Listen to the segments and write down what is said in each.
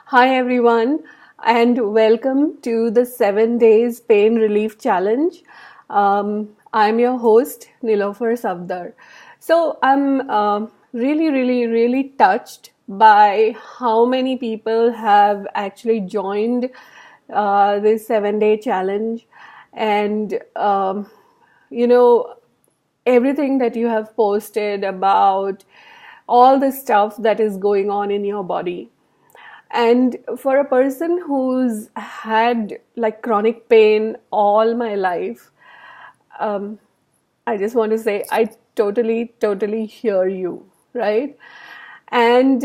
Hi everyone, and welcome to the 7 Days Pain Relief Challenge. I'm your host, Nilofer Safdar. So I'm really touched by how many people have actually joined this 7 day challenge, and you know, everything that you have posted about all the stuff that is going on in your body. And for a person who's had like chronic pain all my life, um, I just want to say I totally hear you, right? And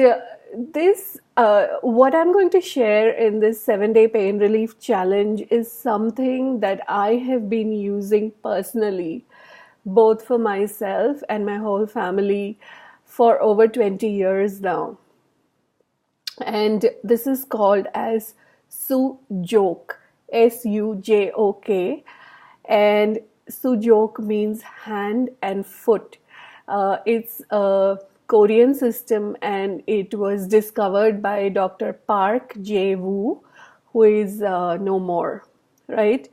what I'm going to share in this 7 day pain relief challenge is something that I have been using personally, both for myself and my whole family for over 20 years now. And this is called as Sujok, Sujok, and Sujok means hand and foot. It's a Korean system, and it was discovered by Dr. Park Jae-woo, who is no more, right?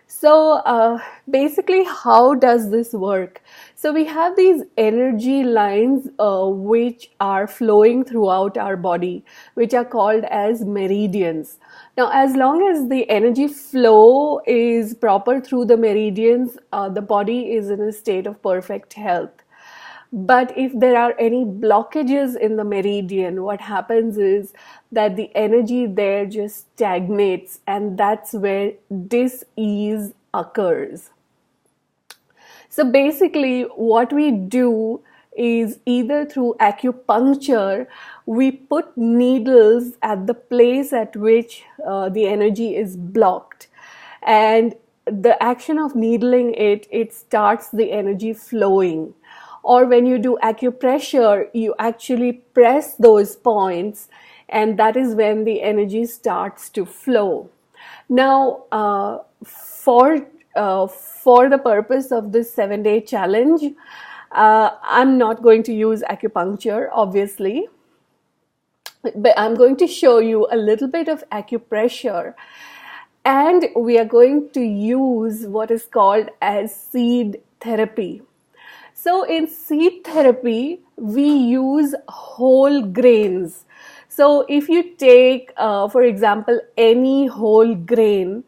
So basically, how does this work? So we have these energy lines which are flowing throughout our body, which are called as meridians. Now, as long as the energy flow is proper through the meridians, the body is in a state of perfect health. But if there are any blockages in the meridian, what happens is that the energy there just stagnates, and that's where dis-ease occurs. So basically, what we do is either through acupuncture, we put needles at the place at which the energy is blocked. And the action of needling it starts the energy flowing. Or when you do acupressure, you actually press those points, and that is when the energy starts to flow. Now, for the purpose of this 7 day challenge, I'm not going to use acupuncture, obviously, but I'm going to show you a little bit of acupressure, and we are going to use what is called as seed therapy. So in seed therapy, we use whole grains. So if you take, for example, any whole grain,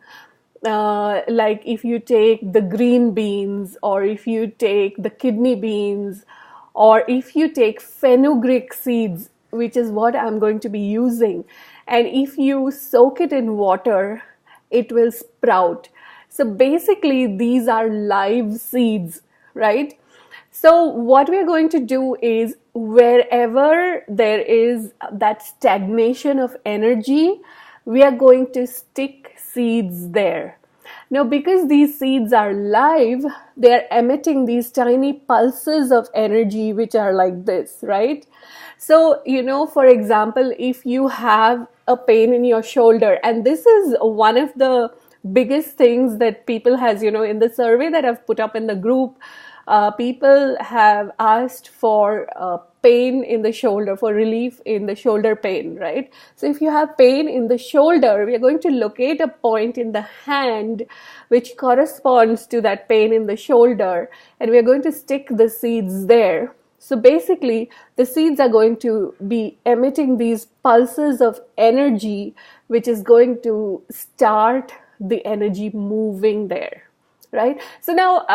like if you take the green beans, or if you take the kidney beans, or if you take fenugreek seeds, which is what I'm going to be using, and if you soak it in water, it will sprout. So basically, these are live seeds, right? So what we're going to do is wherever there is that stagnation of energy, we are going to stick seeds there. Now, because these seeds are live, they're emitting these tiny pulses of energy, which are like this, right? So, for example, if you have a pain in your shoulder, and this is one of the biggest things that people has, in the survey that I've put up in the group, people have asked for pain in the shoulder, for relief in the shoulder pain, right? So if you have pain in the shoulder, we are going to locate a point in the hand which corresponds to that pain in the shoulder, and we are going to stick the seeds there. So basically, the seeds are going to be emitting these pulses of energy, which is going to start the energy moving there, right? So now,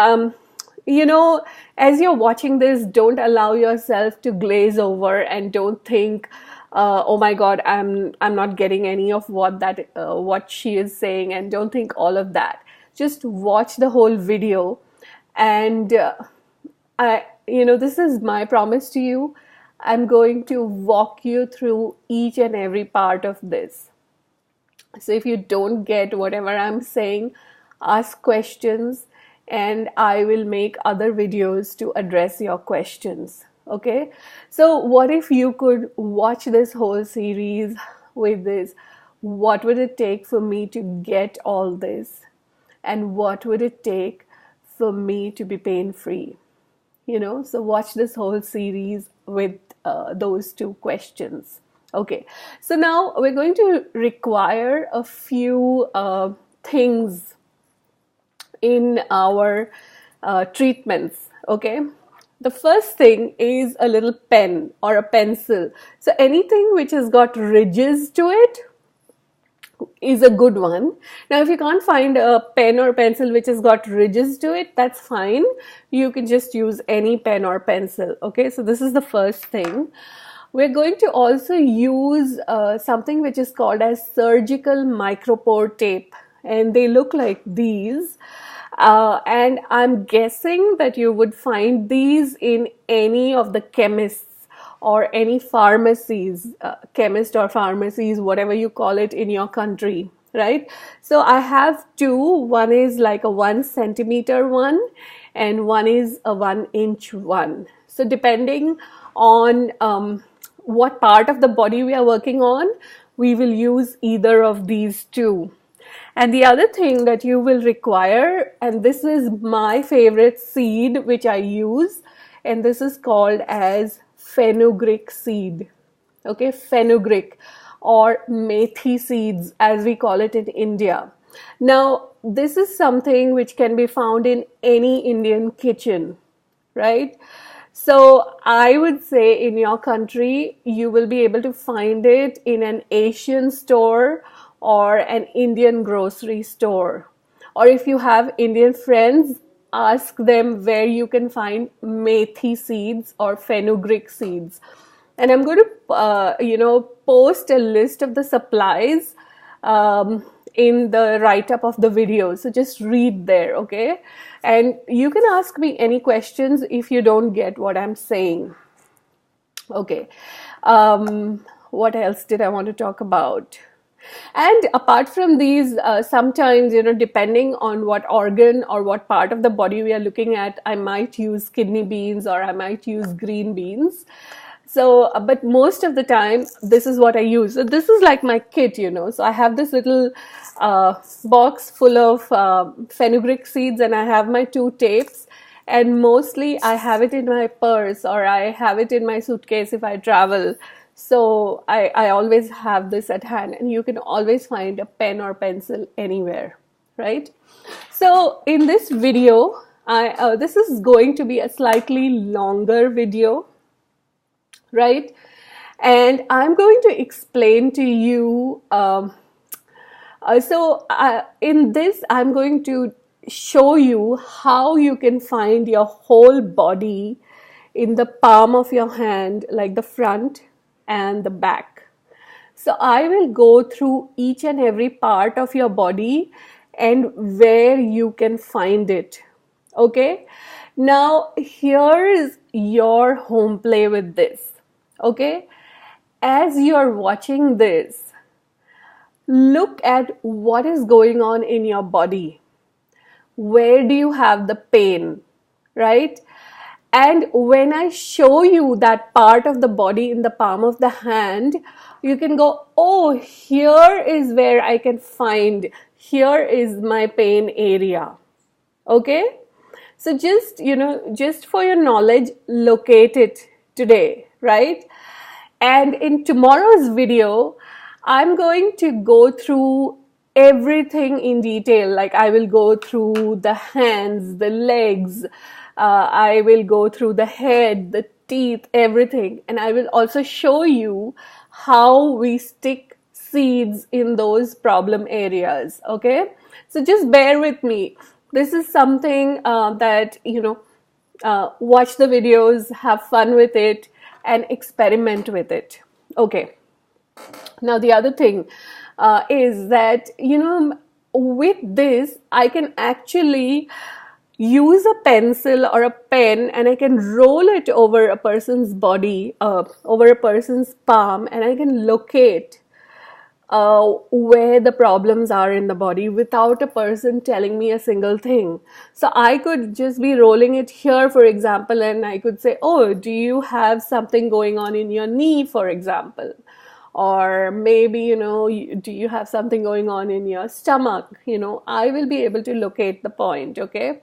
as you're watching this, don't allow yourself to glaze over, and don't think, oh my God, I'm not getting any of what she is saying, and don't think all of that. Just watch the whole video, and this is my promise to you. I'm going to walk you through each and every part of this. So if you don't get whatever I'm saying, ask questions, and I will make other videos to address your questions. Okay? So what if you could watch this whole series with this? What would it take for me to get all this? And what would it take for me to be pain free? So watch this whole series with those two questions. Okay, so now we're going to require a few things in our treatments. Okay, the first thing is a little pen or a pencil. So anything which has got ridges to it is a good one. Now, if you can't find a pen or pencil which has got ridges to it, that's fine. You can just use any pen or pencil. Okay, so this is the first thing. We're going to also use something which is called as surgical micropore tape, and they look like these. And I'm guessing that you would find these in any of the chemists or any pharmacies, chemist or pharmacies, whatever you call it in your country, right? So I have two. One is like a 1 centimeter one, and one is a 1 inch one. So depending on what part of the body we are working on, we will use either of these two. And the other thing that you will require, and this is my favorite seed which I use, and this is called as fenugreek seed. Okay, fenugreek or methi seeds as we call it in India. Now, this is something which can be found in any Indian kitchen, right? So I would say in your country, you will be able to find it in an Asian store or an Indian grocery store. Or if you have Indian friends, ask them where you can find methi seeds or fenugreek seeds. And I'm going to, post a list of the supplies in the write-up of the video. So just read there, okay? And you can ask me any questions if you don't get what I'm saying. Okay. What else did I want to talk about? And apart from these, sometimes, depending on what organ or what part of the body we are looking at, I might use kidney beans or I might use green beans. So, but most of the time, this is what I use. So this is like my kit, So I have this little box full of fenugreek seeds, and I have my two tapes. And mostly I have it in my purse or I have it in my suitcase if I travel. So I always have this at hand, and you can always find a pen or pencil anywhere, right? So in this video, this is going to be a slightly longer video, right? And I'm going to explain to you. In this, I'm going to show you how you can find your whole body in the palm of your hand, like the front and the back. So I will go through each and every part of your body and where you can find it. Okay? Now, here is your home play with this. Okay? As you are watching this, look at what is going on in your body. Where do you have the pain, right? And when I show you that part of the body in the palm of the hand, you can go, oh, here is where I can find, here is my pain area. Okay? So just for your knowledge, locate it today, right? And in tomorrow's video, I'm going to go through everything in detail. Like I will go through the hands, the legs, I will go through the head, the teeth, everything. And I will also show you how we stick seeds in those problem areas. Okay? So just bear with me. This is something that, watch the videos, have fun with it, and experiment with it. Okay. Now, the other thing is that, with this, I can actually use a pencil or a pen and I can roll it over a person's body, over a person's palm, and I can locate where the problems are in the body without a person telling me a single thing. So I could just be rolling it here, for example, and I could say, oh, do you have something going on in your knee, for example? Or maybe, do you have something going on in your stomach? I will be able to locate the point, okay?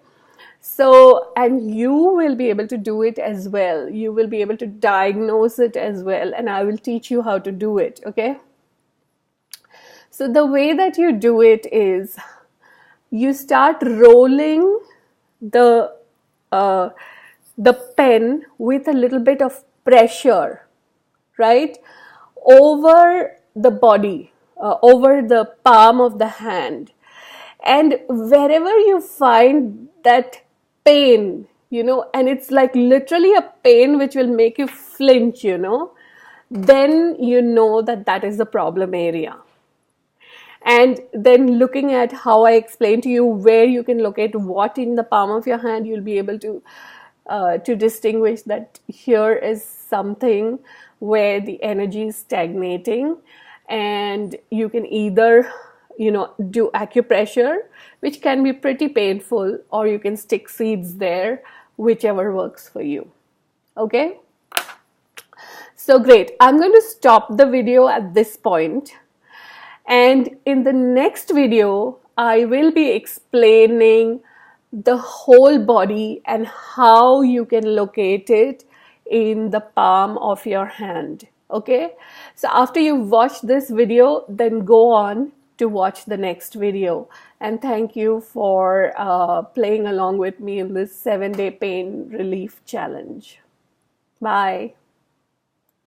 So, and you will be able to do it as well. You will be able to diagnose it as well, and I will teach you how to do it, okay? So the way that you do it is you start rolling the uh, the pen with a little bit of pressure, right, over the body, over the palm of the hand, and wherever you find that pain, and it's like literally a pain which will make you flinch, then you know that that is the problem area. And then looking at how I explained to you where you can locate what in the palm of your hand, you'll be able to distinguish that here is something where the energy is stagnating, and you can either do acupressure, which can be pretty painful, or you can stick seeds there, whichever works for you. Okay, so great. I'm going to stop the video at this point. And in the next video, I will be explaining the whole body and how you can locate it in the palm of your hand. Okay? So after you've watched this video, then go on to watch the next video. And thank you for playing along with me in this 7-day pain relief challenge. Bye.